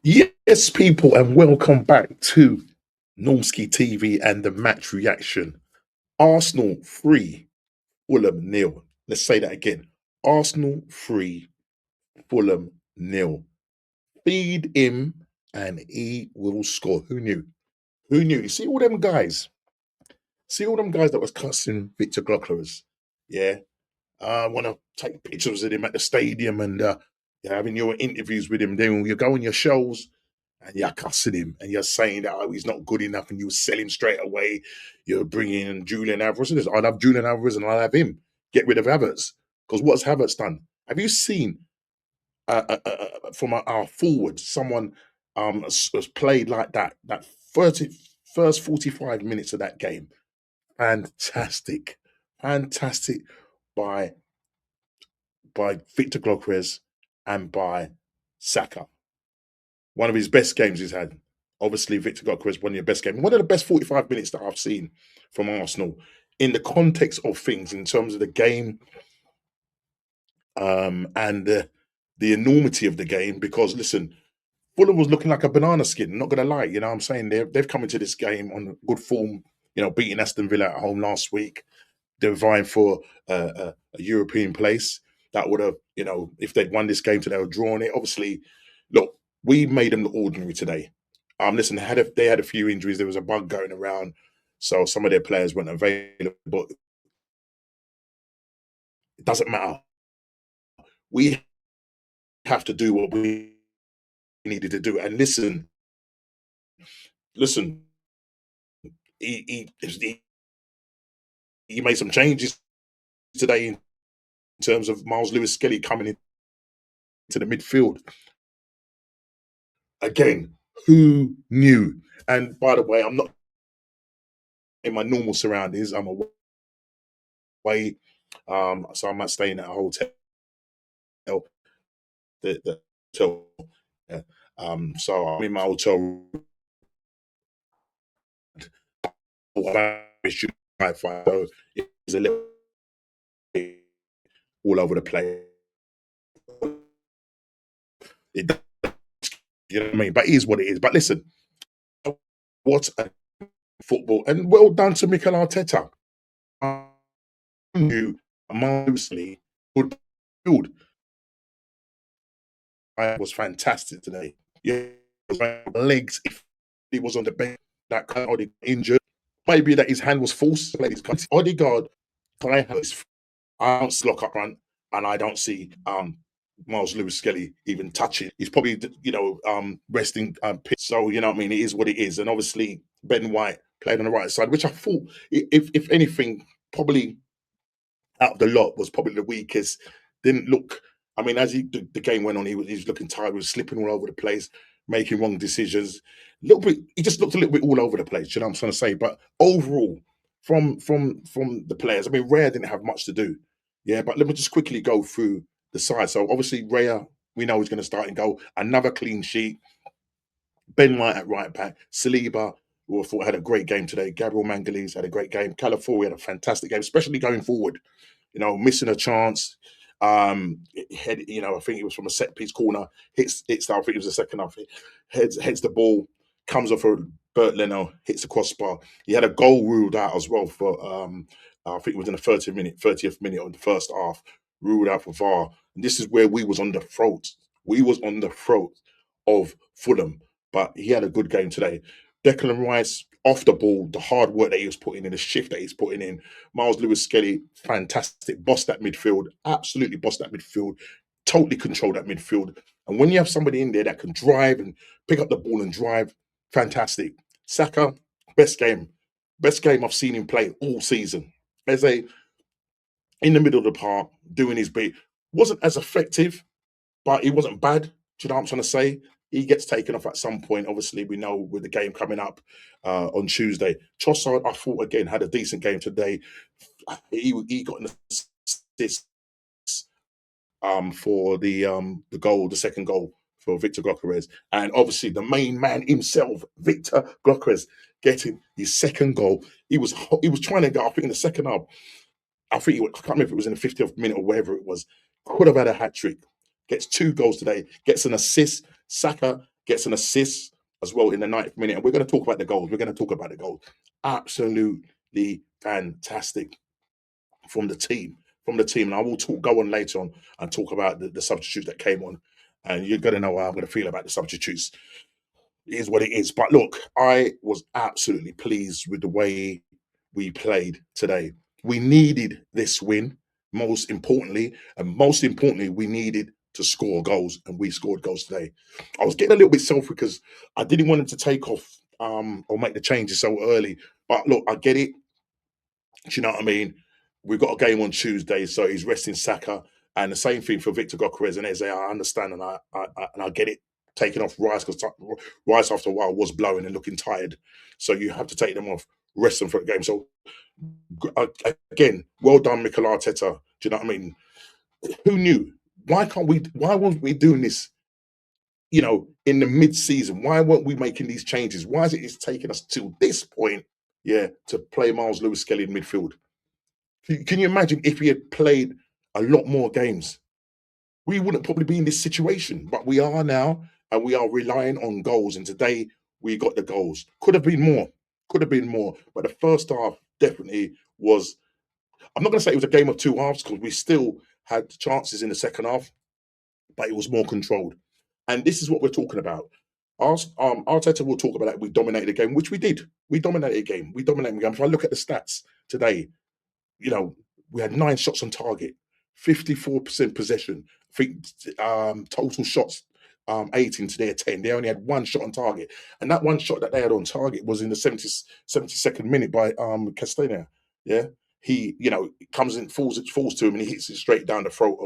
Yes, people, and welcome back to Normski TV and the match reaction. Arsenal 3, Fulham nil. Let's say that again. Arsenal 3, Fulham nil. Feed him and he will score. Who knew? Who knew? You see all them guys? See all them guys that was cussing Victor Glockler's? Yeah. I want to take pictures of him at the stadium and you're having your interviews with him. Then you go on your shows and you're cussing him and you're saying that he's not good enough and you sell him straight away. You're bringing in Julian Alvarez. I'll have Julian Alvarez and I'll have him. Get rid of Havertz. Because what's Havertz done? Have you seen from our forward someone has played like that? That 30, first 45 minutes of that game. Fantastic. Fantastic by Victor Gyokeres and by Saka. One of his best games he's had. Obviously, Victor Gyokeres, one of your best games. One of the best 45 minutes that I've seen from Arsenal in the context of things, in terms of the game and the enormity of the game. Because, listen, Fulham was looking like a banana skin, not going to lie. You know what I'm saying? They've come into this game on good form, beating Aston Villa at home last week. They're vying for a European place. That would have, if they'd won this game today or drawn it. Obviously, look, we made them look ordinary today. Listen, they had a few injuries. There was a bug going around, so some of their players weren't available. But it doesn't matter. We have to do what we needed to do. And listen, he made some changes today in terms of Miles Lewis Skelly coming into the midfield. Again, who knew? And by the way, I'm not in my normal surroundings. I'm away, so I'm not staying at a hotel. The hotel, yeah. So I'm in my hotel room. So it's a little all over the place. It, you know what I mean? But it is what it is. But listen, what a football, and well done to Mikel Arteta. Knew mostly good field. I was fantastic today. Yeah, legs. If he was on the bench, that kind of injured. Maybe that his hand was forced. Odegaard, I don't see lock up front, and I don't see Miles Lewis Skelly even touching. He's probably resting pitch. So you know what I mean. It is what it is, and obviously Ben White played on the right side, which I thought, if anything, probably out of the lot was probably the weakest. Didn't look. I mean, as the game went on, he was looking tired. He was slipping all over the place, making wrong decisions. A little bit. He just looked a little bit all over the place. You know what I'm trying to say? But overall, from the players, I mean, Raya didn't have much to do. Yeah, but let me just quickly go through the side. So obviously, Raya, we know he's going to start and go. Another clean sheet. Ben White at right back. Saliba, who I thought had a great game today. Gabriel Mangalese had a great game. Calafiori had a fantastic game, especially going forward. Missing a chance. I think it was from a set piece corner. Hits. I think it was the second half. Heads the ball, comes off of Bert Leno, hits the crossbar. He had a goal ruled out as well for. I think it was in the 30th minute of the first half, ruled out for VAR. And this is where we was on the throat. We was on the throat of Fulham, but he had a good game today. Declan Rice off the ball, the hard work that he was putting in, the shift that he's putting in. Miles Lewis Skelly, fantastic. Bossed that midfield, absolutely bossed that midfield, totally controlled that midfield. And when you have somebody in there that can drive and pick up the ball and drive, fantastic. Saka, best game. Best game I've seen him play all season. As in the middle of the park, doing his bit. Wasn't as effective, but he wasn't bad. Do you know what I'm trying to say? He gets taken off at some point. Obviously, we know with the game coming up on Tuesday. Trossard, I thought, again, had a decent game today. He got an assist for the goal, the second goal for Victor Gyokeres. And obviously, the main man himself, Victor Gyokeres, getting his second goal. He was trying to go, I think, in the second half. I can't remember if it was in the 50th minute or wherever it was. Could have had a hat trick. Gets 2 goals today. Gets an assist. Saka gets an assist as well in the 90th minute. And we're going to talk about the goals. We're going to talk about the goals. Absolutely fantastic from the team. From the team. And I will go on later on and talk about the substitutes that came on. And you're going to know how I'm going to feel about the substitutes. It is what it is. But look, I was absolutely pleased with the way we played today. We needed this win, most importantly, we needed to score goals, and we scored goals today. I was getting a little bit selfish because I didn't want him to take off or make the changes so early. But look, I get it. Do you know what I mean? We've got a game on Tuesday, so he's resting Saka, and the same thing for Victor Gyokeres and Eze. I understand, and I get it. Taking off Rice because Rice after a while was blowing and looking tired, so you have to take them off, rest them for the game. So again, well done, Mikel Arteta. Do you know what I mean? Who knew? Why can't we? Why weren't we doing this? In the mid-season, why weren't we making these changes? Why is it's taking us to this point, to play Miles Lewis-Skelly in midfield? Can you imagine if he had played a lot more games? We wouldn't probably be in this situation, but we are now, and we are relying on goals. And today we got the goals. Could have been more. Could have been more. But the first half definitely was. I'm not going to say it was a game of two halves because we still had chances in the second half, but it was more controlled. And this is what we're talking about. Arteta will talk about that. We dominated the game, which we did. We dominated the game. We dominated the game. If I look at the stats today, we had 9 shots on target, 54% possession. I think total shots, 18 to their 10. They only had 1 shot on target. And that 1 shot that they had on target was in the 72nd minute by Castagna. Yeah. He, comes in, falls to him, and he hits it straight down the throat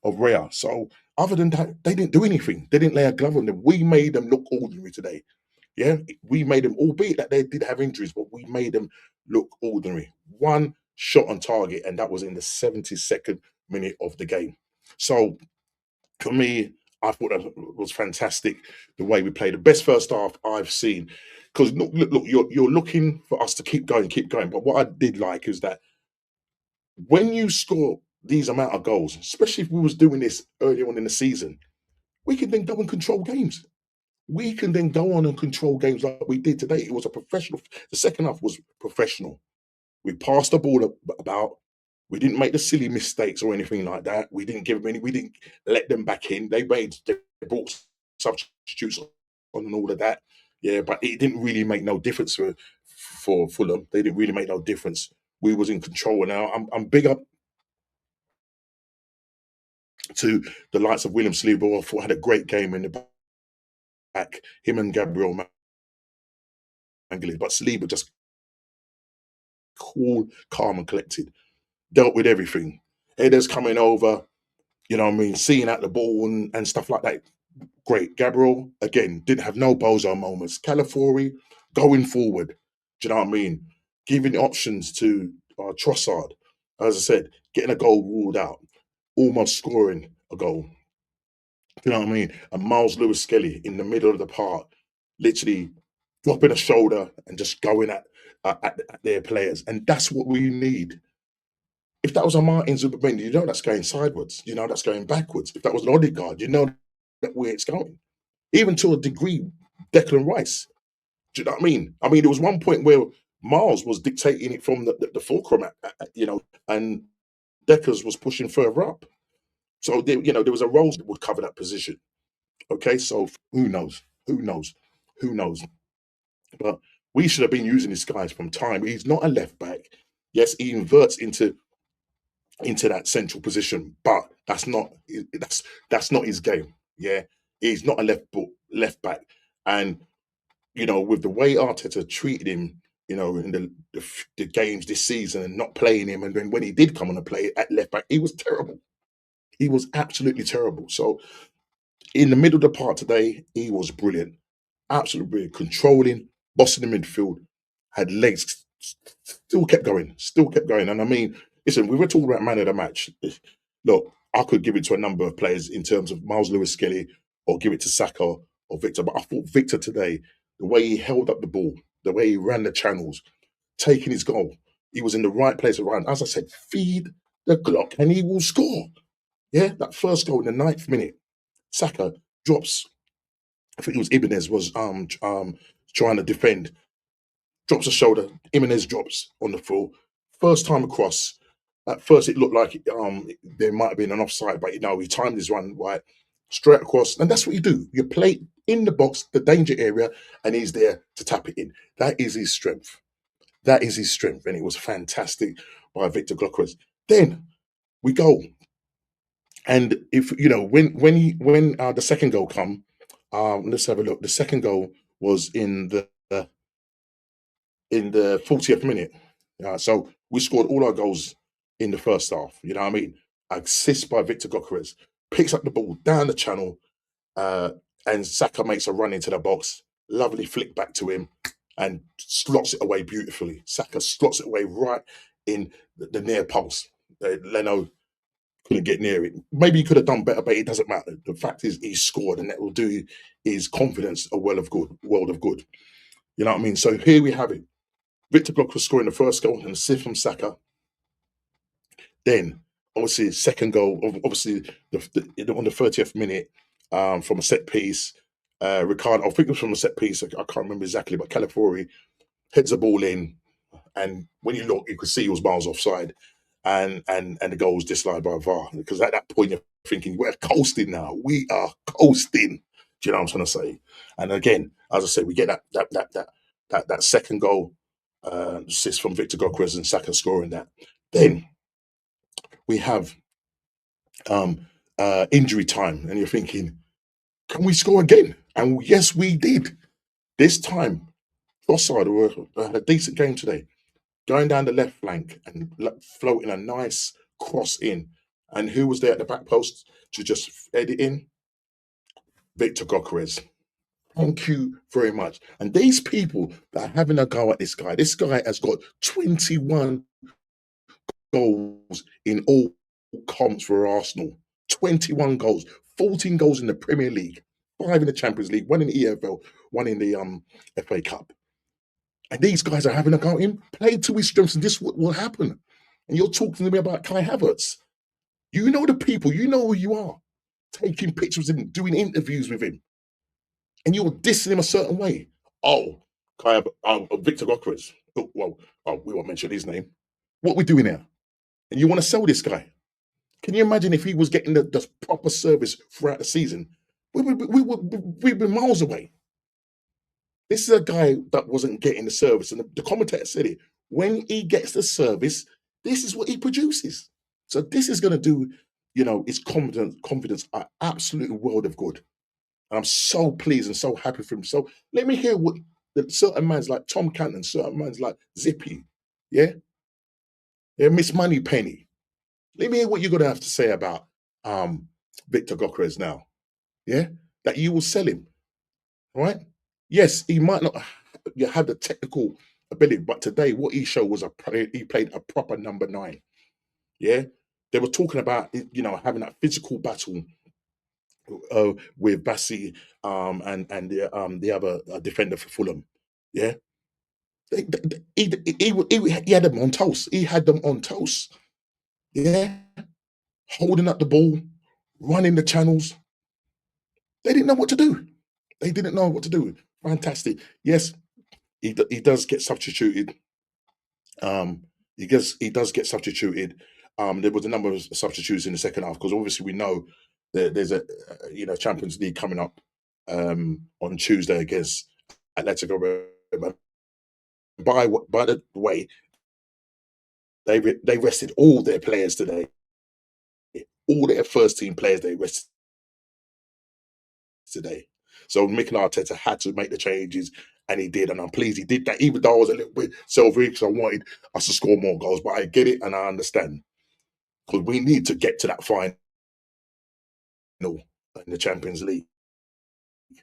of Rea. So other than that, they didn't do anything. They didn't lay a glove on them. We made them look ordinary today. Yeah, we made them, albeit that they did have injuries, but we made them look ordinary. 1 shot on target, and that was in the 72nd minute of the game. So for me, I thought that was fantastic the way we played. The best first half I've seen. Because look, you're looking for us to keep going. But what I did like is that when you score these amount of goals, especially if we was doing this earlier on in the season, we can then go and control games. We can then go on and control games like we did today. It was a professional. The second half was professional. We passed the ball about. We didn't make the silly mistakes or anything like that. We didn't give them any. We didn't let them back in. They brought substitutes on and all of that. Yeah, but it didn't really make no difference for Fulham. They didn't really make no difference. We was in control. Now I'm big up to the likes of William Saliba. I thought had a great game in the back. Him and Gabriel Mangala, but Saliba just cool, calm, and collected. Dealt with everything. Headers coming over, seeing out the ball and stuff like that. Great. Gabriel, again, didn't have no bozo moments. Calafiori, going forward. Do you know what I mean? Giving options to Trossard. As I said, getting a goal ruled out. Almost scoring a goal. You know what I mean? And Miles Lewis-Skelly in the middle of the park, literally dropping a shoulder and just going at their players. And that's what we need. If that was a Martin Zubimendi, that's going sideways. That's going backwards. If that was an Odegaard, that where it's going. Even to a degree, Declan Rice. Do you know what I mean? There was one point where Miles was dictating it from the fulcrum, and Deckers was pushing further up. So there was a role that would cover that position. Okay, so who knows? Who knows? Who knows? But we should have been using this guy from time. He's not a left back. Yes, he inverts into that central position, but that's not his game. Yeah, he's not a left back, and with the way Arteta treated him, in the games this season and not playing him, and then when he did come on and play at left back, he was terrible. He was absolutely terrible. So in the middle of the park today, he was brilliant, absolutely brilliant, controlling, bossing the midfield, had legs, still kept going. And listen, we were talking about man of the match. Look, I could give it to a number of players in terms of Miles Lewis-Skelly or give it to Saka or Victor, but I thought Victor today, the way he held up the ball, the way he ran the channels, taking his goal, he was in the right place around. As I said, feed the clock and he will score. Yeah, that first goal in the 9th minute, Saka drops I think it was Ibanez was trying to defend, drops a shoulder. Ibanez drops on the floor. First time across. At first, it looked like there might have been an offside, but he timed his run right straight across, and that's what you do. You play in the box, the danger area, and he's there to tap it in. That is his strength. That is his strength, and it was fantastic by Victor Gokras. Then we go, and if when the second goal come, let's have a look. The second goal was in the 40th minute. So we scored all our goals in the first half. You know what I mean? Assist by Victor Gokras, picks up the ball down the channel, uh, and Saka makes a run into the box. Lovely flick back to him, and slots it away beautifully. Saka slots it away right in the near post. Leno couldn't get near it. Maybe he could have done better, but it doesn't matter. The fact is, he scored, and that will do his confidence a world of good. You know what I mean? So here we have it. Victor Block was scoring the first goal and assist from Saka. Then, obviously, second goal, obviously, on the 30th minute, from a set piece. Ricardo, I think it was from a set piece. I can't remember exactly, but Calafiori heads the ball in, and when you look, you could see he was miles offside, and the goal was disallowed by VAR, because at that point you're thinking we're coasting now. We are coasting. Do you know what I'm trying to say? And again, as I said, we get that second goal, assist from Victor Gokras and Saka scoring that. Then we have injury time, and you're thinking, can we score again? And yes, we did. This time, Trossard had a decent game today, going down the left flank and floating a nice cross in. And who was there at the back post to just edit in? Victor Gokras. Thank you very much. And these people that are having a go at this guy has got 21 goals in all comps for Arsenal. 21 goals, 14 goals in the Premier League, 5 in the Champions League, 1 in the EFL, 1 in the FA Cup. And these guys are having a go at him. Play to his strengths, and this will happen. And you're talking to me about Kai Havertz. You know the people, you know who you are, taking pictures and doing interviews with him. And you're dissing him a certain way. Oh, Victor Gokras. We won't mention his name. What are we doing here? And you want to sell this guy? Can you imagine if he was getting the proper service throughout the season? We'd be miles away. This is a guy that wasn't getting the service, and the commentator said it. When he gets the service, this is what he produces. So this is going to do, his confidence an absolute world of good. And I'm so pleased and so happy for him. So let me hear what certain mans like Tom Canton, certain mans like Zippy, yeah, Miss Moneypenny. Let me hear what you're going to have to say about Victor Gokras now, yeah, that you will sell him, all right? Yes, he might not have the technical ability, but today what he showed was he played a proper number 9. Yeah, they were talking about having that physical battle with Bassi and the other defender for Fulham. Yeah, he had them on toast. He had them on toast. Yeah, holding up the ball, running the channels. They didn't know what to do. They didn't know what to do. Fantastic. Yes, he does get substituted. He does get substituted. There was a number of substitutes in the second half, because obviously we know that there's a Champions League coming up on Tuesday against Atletico. By the way, they rested all their players today. All their first team players they rested today. So Mikel Arteta had to make the changes, and he did, and I'm pleased he did that. Even though I was a little bit selfish, because I wanted us to score more goals, but I get it and I understand, because we need to get to that final in the Champions League. Do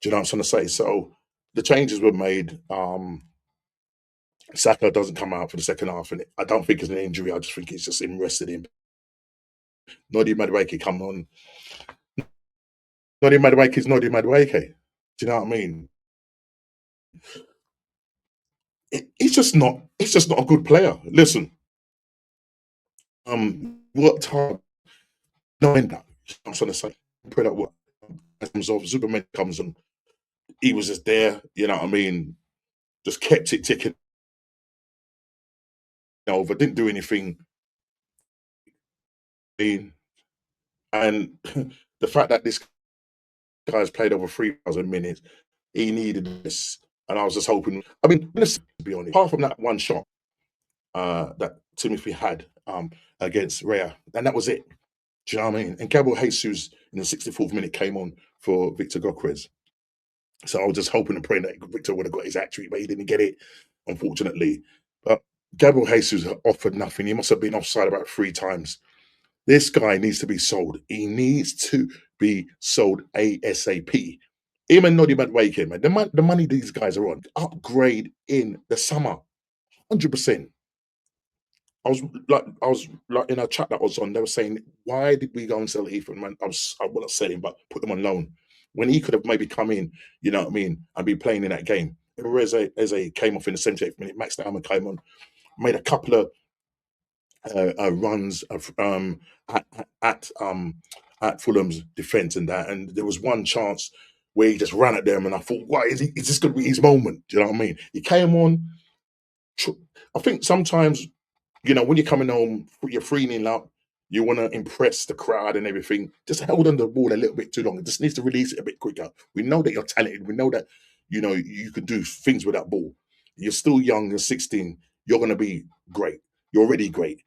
you know what I'm trying to say? So the changes were made. Saka doesn't come out for the second half, and I don't think it's an injury. I just think it's just him rested him. Nodi Madueke come on. Nodi Madueke is Nodi Madueke. Do you know what I mean? He's just not a good player. Listen, worked hard. No end up. I'm trying to say, put up work. comes off, Superman comes on. He was just there, you know what I mean? Just kept it ticking over, didn't do anything. And the fact that this guy's played over 3,000 minutes, he needed this. And I was just hoping, I mean, let's be honest, apart from that one shot that Timothy had against Raya, and that was it. Do you know what I mean? And Gabriel Jesus in the 64th minute came on for Victor Gokres. So I was just hoping and praying that Victor would have got his hat-trick, but he didn't get it, unfortunately. But Gabriel Jesus offered nothing. He must have been offside about 3 times. This guy needs to be sold. He needs to be sold ASAP. Him and Noddy Madueke, man. The money these guys are on, upgrade in the summer, 100%. I was like in a chat that I was on. They were saying, why did we go and sell Ethan? Man, I wasn't selling, but put them on loan when he could have maybe come in. You know what I mean, and be playing in that game. Eze came off in the 78th minute. Max Diamond came on, made a couple of runs of, at Fulham's defence and that, and there was one chance where he just ran at them, and I thought, "Why is he? Is this going to be his moment?" Do you know what I mean? He came on. I think sometimes, you know, when you're coming home, you're 3-0 up, you want to impress the crowd and everything. Just held on the ball a little bit too long. It just needs to release it a bit quicker. We know that you're talented. We know that, you know, you can do things with that ball. You're still young. You're 16. You're going to be great. You're already great.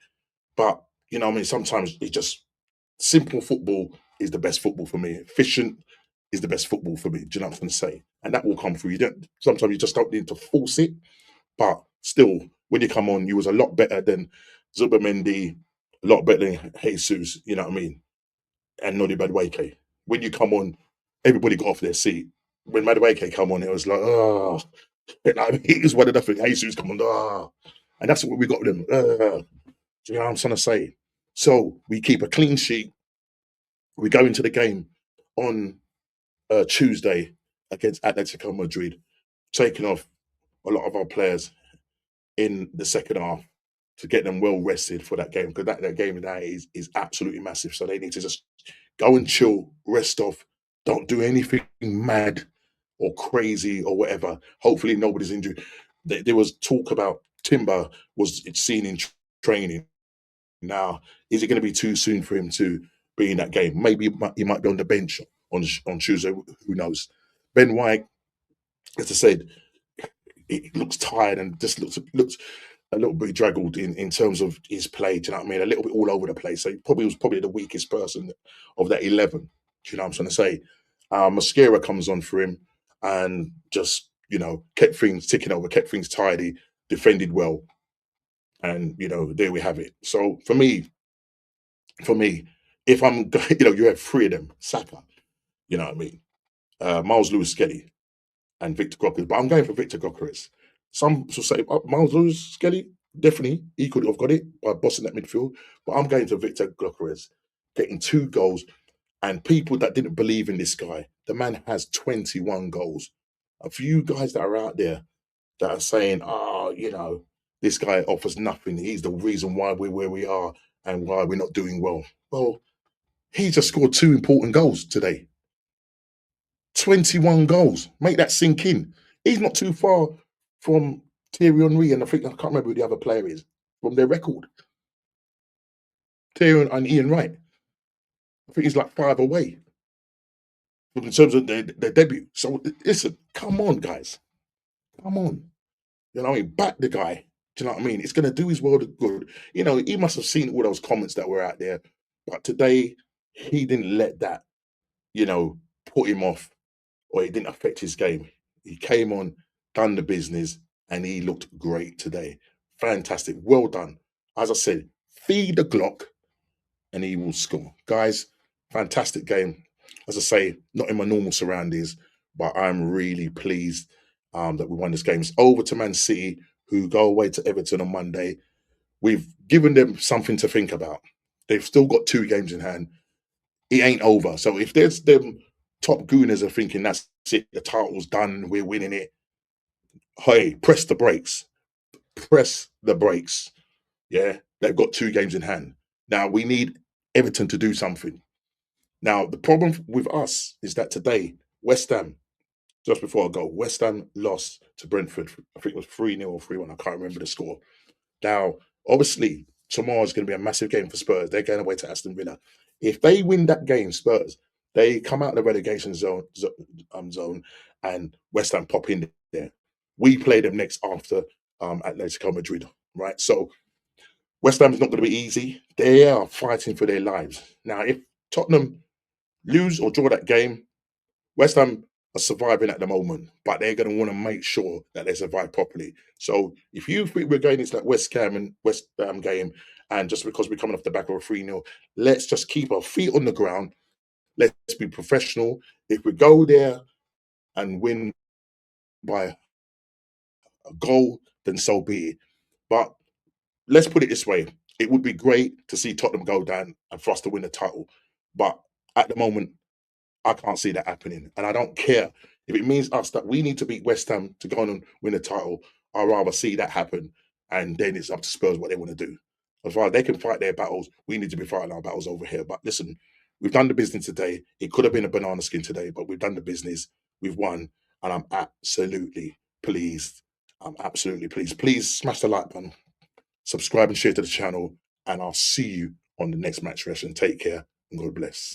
But, you know, I mean, sometimes it's just simple football is the best football for me. Efficient is the best football for me. Do you know what I'm going to say? And that will come through. You don't. Sometimes you just don't need to force it. But still, when you come on, you was a lot better than Zubamendi, a lot better than Jesus. You know what I mean? And Noddy Madueke. When you come on, everybody got off their seat. When Madueke come on, it was like, oh, you know, it was one of the things. Jesus come on, oh, and that's what we got with them. Do you know what I'm trying to say? So we keep a clean sheet. We go into the game on Tuesday against Atletico Madrid, taking off a lot of our players in the second half to get them well rested for that game, because that game now is absolutely massive. So they need to just go and chill, rest off, don't do anything mad or crazy or whatever. Hopefully nobody's injured. There was talk about Timber was seen in training. Now, is it going to be too soon for him to be in that game? Maybe he might be on the bench on Tuesday. Who knows? Ben White, as I said, it looks tired and just looks a little bit draggled in terms of his play. Do you know what I mean? A little bit all over the place. So he probably was the weakest person of that 11. Do you know what I'm trying to say? Mascara comes on for him and just, you know, kept things ticking over, kept things tidy, defended well, and you know, there we have it. So for me, if I'm, you know, you have 3 of them, Saka, you know what I mean, Miles Lewis Skelly and Victor Gokres, but I'm going for Victor Gokres. Some will say Miles Lewis Skelly, definitely he could have got it by bossing that midfield, but I'm going to Victor Gokres, getting 2 goals. And people that didn't believe in this guy, the man has 21 goals. A few guys that are out there that are saying, oh, you know, this guy offers nothing. He's the reason why we're where we are and why we're not doing well. Well, he just scored 2 important goals today. 21 goals. Make that sink in. He's not too far from Thierry Henry, and I can't remember who the other player is, from their record. Thierry and Ian Wright. I think he's like 5 away in terms of their debut. So listen, come on, guys. Come on. You know what I mean? Back the guy. Do you know what I mean? It's going to do his world of good. You know, he must have seen all those comments that were out there. But today, he didn't let that, you know, put him off, or it didn't affect his game. He came on, done the business, and he looked great today. Fantastic. Well done. As I said, feed the Glock and he will score. Guys, fantastic game. As I say, not in my normal surroundings, but I'm really pleased that we won this game. It's over to Man City, who go away to Everton on Monday. We've given them something to think about. They've still got 2 games in hand. It ain't over. So if there's them top gooners are thinking that's it, the title's done, we're winning it, hey, press the brakes. Press the brakes. Yeah, they've got 2 games in hand. Now we need Everton to do something. Now, the problem with us is that today, West Ham, just before I go, West Ham lost to Brentford. I think it was 3-0 or 3-1. I can't remember the score. Now, obviously, tomorrow is going to be a massive game for Spurs. They're going away to Aston Villa. If they win that game, Spurs, they come out of the relegation zone, and West Ham pop in there. We play them next after Atletico Madrid, right? So West Ham's not going to be easy. They are fighting for their lives. Now, if Tottenham lose or draw that game, West Ham are surviving at the moment, but they're going to want to make sure that they survive properly. So if you think we're going into that West Ham game, and just because we're coming off the back of a 3-0, let's just keep our feet on the ground. Let's be professional. If we go there and win by a goal, then so be it. But let's put it this way. It would be great to see Tottenham go down and for us to win the title. But at the moment, I can't see that happening. And I don't care if it means us that we need to beat West Ham to go on and win the title. I'd rather see that happen. And then it's up to Spurs what they want to do. As far as they can fight their battles, we need to be fighting our battles over here. But listen, we've done the business today. It could have been a banana skin today, but we've done the business. We've won. And I'm absolutely pleased. I'm absolutely pleased. Please smash the like button, subscribe and share to the channel. And I'll see you on the next match reaction. Take care and God bless.